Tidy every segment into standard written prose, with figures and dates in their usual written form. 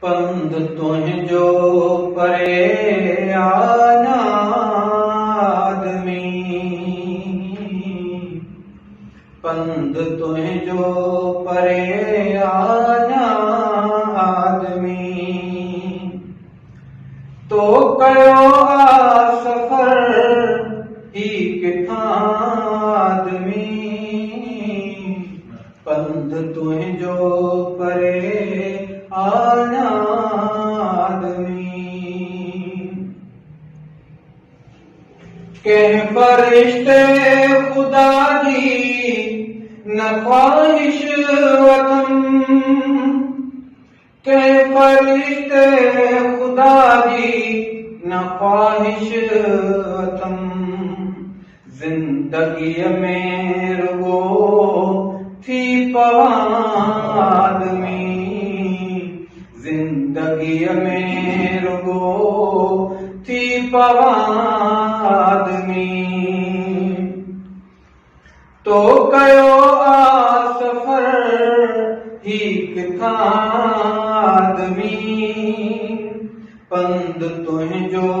पंध तुंहिंजो परे आना आदमी, पंध तुंहिंजो परे आना आदमी। तो कयो आ सफ़र ही किथां आदमी, पंध तुंहिंजो परे आना आदमी। कंहिं फ़रिश्ते ख़ुदा जी न ख़्वाहिश वतन, कंहिं फ़रिश्ते ख़ुदा जी न ख़्वाहिश वतन। ज़िंदगीअ में रुॻो थी पवां आदमी, ज़िंदगीअ में रुॻो थी पवां आदमी। तो कयो आ सफ़र ही किथां आदमी, पंध तुंहिंजो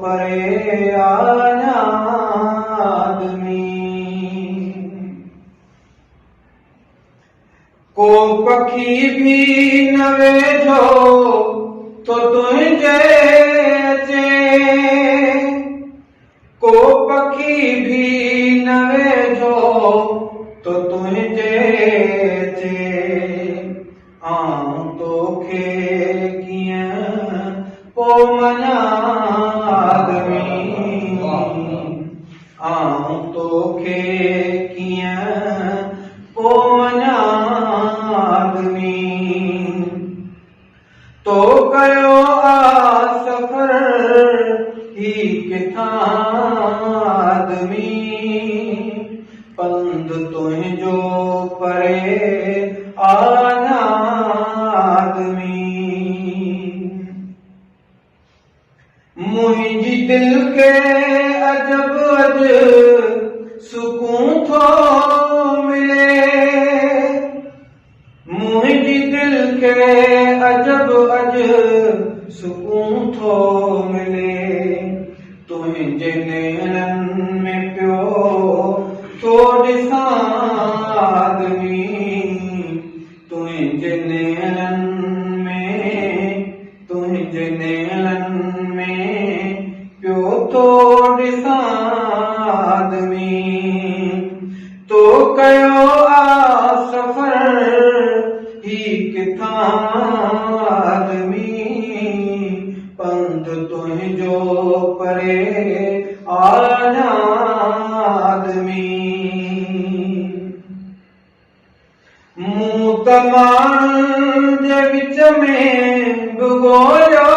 परे आना आदमी। को पखी भी न वेझो तो तुंहिंजे अचे, को पखी भी न वेझो तो तुंहिंजे अचे। आऊं तोखे कीअं पोइ मञा आदमी, आऊं तोखे कीअं पोइ मञा आदमी। तो कयो आ सफ़र ही किथां आदमी, पंध तुंहिंजो परे आना आदमी। मुंहिंजी दिल खे अजब अॼु सुकून थो मिले, मुंहिंजी दिल खे अजब अॼु सुकून थो मिले। तुंहिंजे नेरनि में पियो थो ॾिसां आदमी, तुंहिंजे नेरनि में, तुंहिंजे नेरनि में पियो थो ॾिसां आदमी। तो कयो आ सफ़र ही किथां आदमी, पंध तुंहिंजो परे आना आदमी। मूं त माण्हुनि जे विच में बि ॻोल्हियो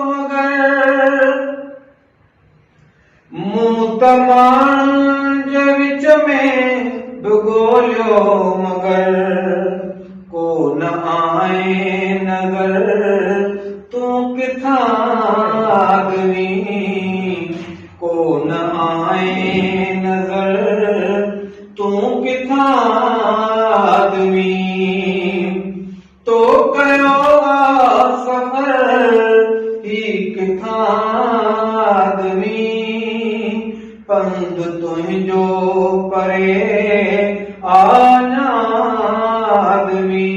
मगर, मूं त माण्हुनि जे विच में बि ॻोल्हियो मगर, को न आए नगर तूं किथां आदमी, को न आए नगर तूं किथां आदमी। तो कयो आ सफ़र ही किथां आदमी, पंध तुंहिंजो परे आना आदमी,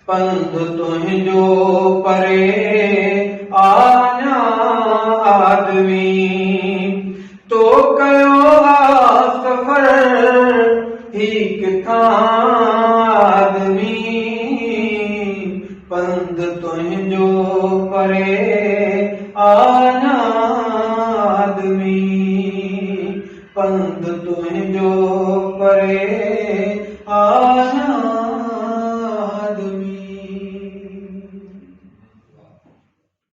पंध तुंहिंजो परे आना आदमी। तो कयो आ सफ़र ही किथां आदमी, पंध तुंहिंजो परे आना आदमी, पंध तुंहिंजो परे आना